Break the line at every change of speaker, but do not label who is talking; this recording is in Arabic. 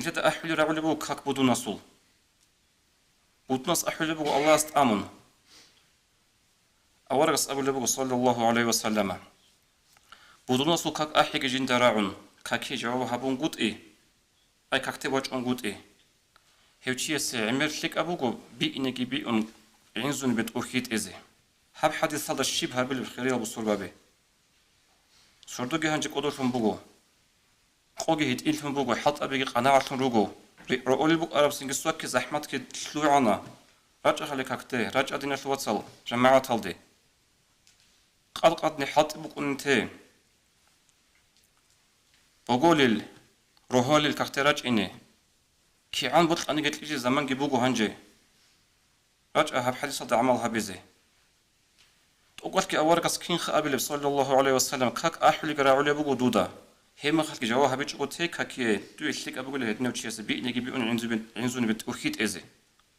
نتت أحول رعول بو كاك بدو نسول بود ناس أحول بو الله است أمن أورغس أبو لبو صلى الله عليه وسلم بود نسول كاك أحيك جند راعون كاكي جواب هبون قد إيه أي كاك تواج أن قد إيه هوتشي عمر لك أبوكو بي إنكي بي أن عنزون بيت أخيت إزي هب حديث هذا الشيب هربل بخيرية بصور بابي سردوغي هنجي قدرتون بوغو قوغي هيت إلتون بوغو حط أبيغي قناعتون روغو رؤولي بوغ أرب سنجي سواكي زحمت كي تلوعانا راج أخلي كاكتي راج أدينا الواتسال جماعة تالدي قدني حط بوغ أنتي بوغوليل روحوليل كاكتي راج إني كي عن بطل أني قلت لجي زمان جي بوغو هنجي راج أهب حديث هذا عمل هبيزي تقول كي أورك سكين خابل صلى الله عليه وسلم كاك أحلي قراعولي بوغو دودا هما خلق جواه بيج قوتي كاكي تو يشلك أبوغو لهدنا وتشيس بي نجي بيون عنزون بنت أخيت إزي